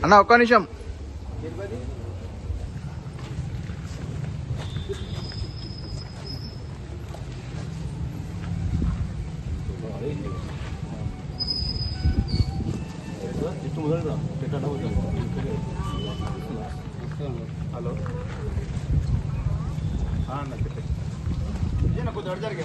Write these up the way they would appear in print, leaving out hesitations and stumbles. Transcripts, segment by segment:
అన్న ఒక్క నిమిషం. హలో నాకు దొర జరిగే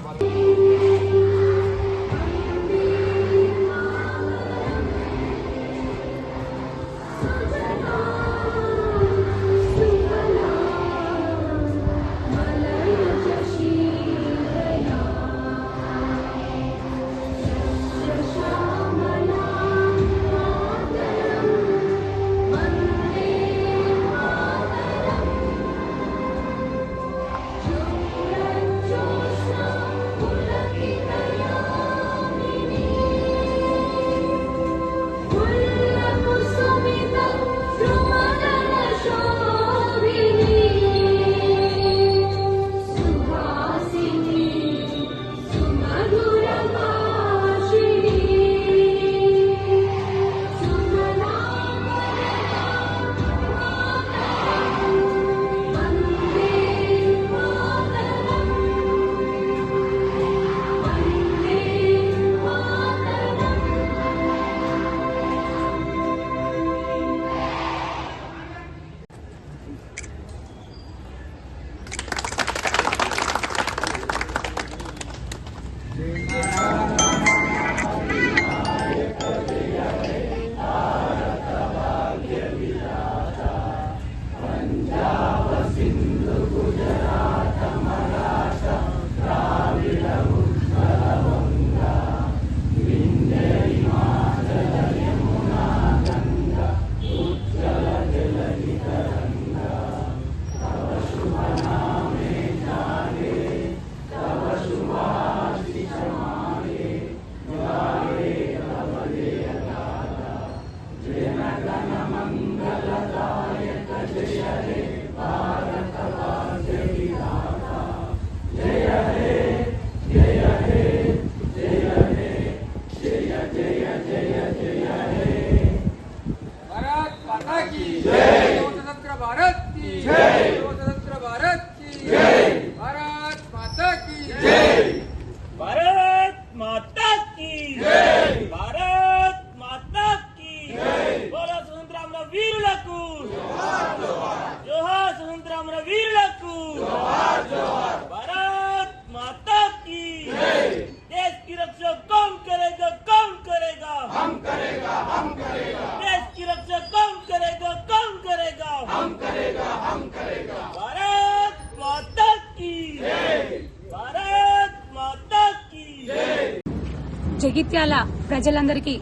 జగిత్యాల ప్రజలందరికీ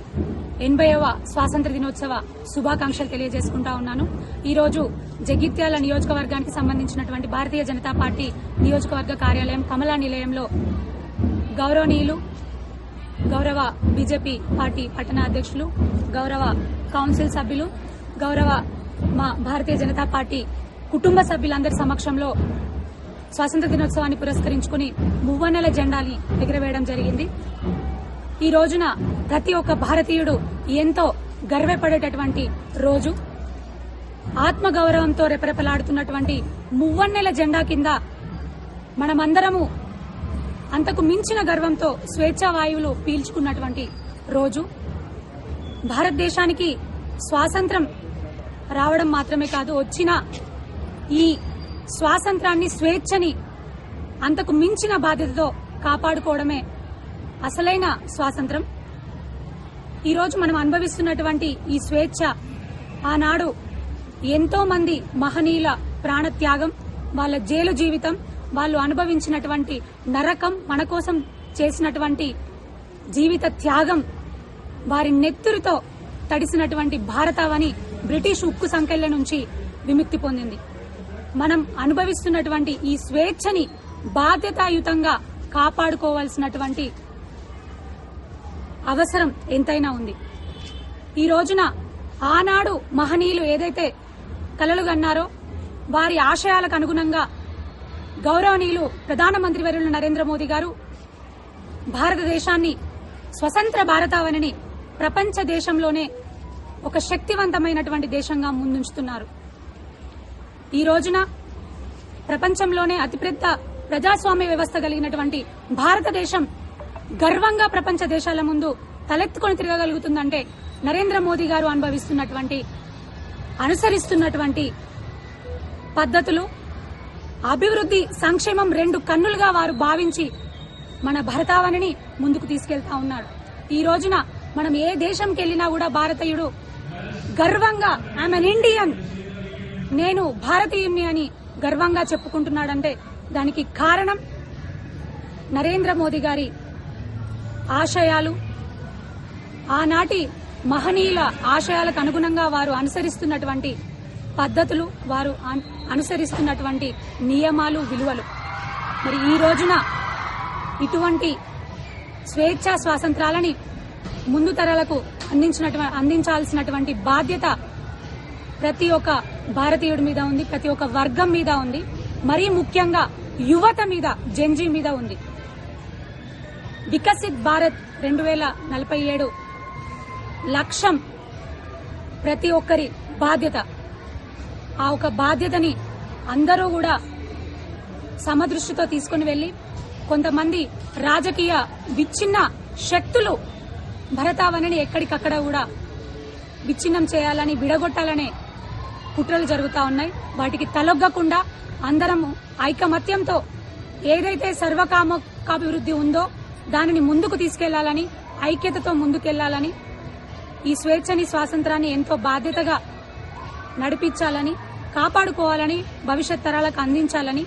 80వ స్వాతంత్ర దినోత్సవ శుభాకాంక్షలు తెలియజేసుకుంటా ఉన్నాను. ఈరోజు జగిత్యాల నియోజకవర్గానికి సంబంధించినటువంటి భారతీయ జనతా పార్టీ నియోజకవర్గ కార్యాలయం కమలా నిలయంలో గౌరవనీయులు గౌరవ బీజేపీ పార్టీ పట్టణ అధ్యక్షులు, గౌరవ కౌన్సిల్ సభ్యులు, గౌరవ మా భారతీయ జనతా పార్టీ కుటుంబ సభ్యులందరి సమక్షంలో స్వాతంత్ర దినోత్సవాన్ని పురస్కరించుకుని మువ్వన్నెల జెండాని ఎగురవేయడం జరిగింది. ఈ రోజున ప్రతి ఒక్క భారతీయుడు ఎంతో గర్వపడేటటువంటి రోజు. ఆత్మగౌరవంతో రెపరెపలాడుతున్నటువంటి మువ్వన్నెల జెండా కింద మనమందరము అంతకు మించిన గర్వంతో స్వేచ్ఛా వాయువులు పీల్చుకున్నటువంటి రోజు. భారతదేశానికి స్వాతంత్రం రావడం మాత్రమే కాదు, వచ్చిన ఈ స్వాతంత్రాన్ని, స్వేచ్ఛని అంతకు మించిన బాధ్యతతో కాపాడుకోవడమే అసలైన స్వాతంత్రం. ఈరోజు మనం అనుభవిస్తున్నటువంటి ఈ స్వేచ్ఛ ఆనాడు ఎంతో మంది మహనీయుల ప్రాణత్యాగం, వాళ్ళ జైలు జీవితం, వాళ్ళు అనుభవించినటువంటి నరకం, మన కోసం చేసినటువంటి జీవిత త్యాగం, వారి నెత్తురుతో తడిసినటువంటి భారతావని బ్రిటిష్ ఉక్కు సంకెళ్ల నుంచి విముక్తి పొందింది. మనం అనుభవిస్తున్నటువంటి ఈ స్వేచ్ఛని బాధ్యతాయుతంగా కాపాడుకోవాల్సినటువంటి అవసరం ఎంతైనా ఉంది. ఈ రోజున ఆనాడు మహనీయులు ఏదైతే కలలు కన్నారో వారి ఆశయాలకు అనుగుణంగా గౌరవనీయులు ప్రధానమంత్రి వర్యులు నరేంద్ర మోదీ గారు భారతదేశాన్ని స్వతంత్ర భారతావనిని ప్రపంచ దేశంలోనే ఒక శక్తివంతమైనటువంటి దేశంగా ముందుంచుతున్నారు. ఈ రోజున ప్రపంచంలోనే అతిపెద్ద ప్రజాస్వామ్య వ్యవస్థ కలిగినటువంటి భారతదేశం గర్వంగా ప్రపంచ దేశాల ముందు తలెత్తుకొని తిరగగలుగుతుందంటే నరేంద్ర మోదీ గారు అనుసరిస్తున్నటువంటి పద్ధతులు, అభివృద్ధి, సంక్షేమం రెండు కన్నులుగా వారు భావించి మన భరతావనిని ముందుకు తీసుకెళ్తా ఉన్నారు. ఈ రోజున మనం ఏ దేశంకి వెళ్ళినా కూడా భారతీయుడు గర్వంగా ఐఎమ్ అన్ ఇండియన్, నేను భారతీయుని అని గర్వంగా చెప్పుకుంటున్నాడంటే దానికి కారణం నరేంద్ర మోదీ గారి ఆశయాలు, ఆనాటి మహనీయుల ఆశయాలకు అనుగుణంగా వారు అనుసరిస్తున్నటువంటి పద్ధతులు, వారు అనుసరిస్తున్నటువంటి నియమాలు, విలువలు. మరి ఈ రోజున ఇటువంటి స్వేచ్ఛా స్వాతంత్రాలని ముందు తరాలకు అందించాల్సినటువంటి బాధ్యత ప్రతి ఒక్క భారతీయుడి మీద ఉంది, ప్రతి ఒక్క వర్గం మీద ఉంది, మరీ ముఖ్యంగా యువత మీద, జెన్జీ మీద ఉంది. వికసిత్ భారత్ 2047 లక్ష్యం ప్రతి ఒక్కరి బాధ్యత. ఆ ఒక బాధ్యతని అందరూ కూడా సమదృష్టితో తీసుకుని వెళ్లి కొంతమంది రాజకీయ విచ్ఛిన్న శక్తులు భరతావనిని ఎక్కడికక్కడ కూడా విచ్ఛిన్నం చేయాలని, విడగొట్టాలనే కుట్రలు జరుగుతా ఉన్నాయి. వాటికి తలొగ్గకుండా అందరము ఐకమత్యంతో ఏదైతే సర్వకామకాభివృద్ధి ఉందో దానిని ముందుకు తీసుకెళ్లాలని, ఐక్యతతో ముందుకెళ్లాలని, ఈ స్వేచ్ఛని, స్వాతంత్రాన్ని ఎంతో బాధ్యతగా నడిపించాలని, కాపాడుకోవాలని, భవిష్యత్ తరాలకు అందించాలని,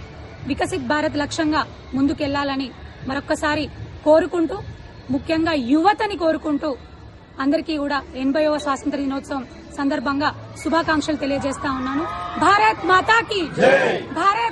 వికసిత్ భారత్ లక్ష్యంగా ముందుకెళ్లాలని మరొక్కసారి కోరుకుంటూ, ముఖ్యంగా యువతని కోరుకుంటూ అందరికీ కూడా 80వ స్వాతంత్ర దినోత్సవం సందర్భంగా శుభాకాంక్షలు తెలియజేస్తా ఉన్నాను. భారత్ మాతాకి భారత్.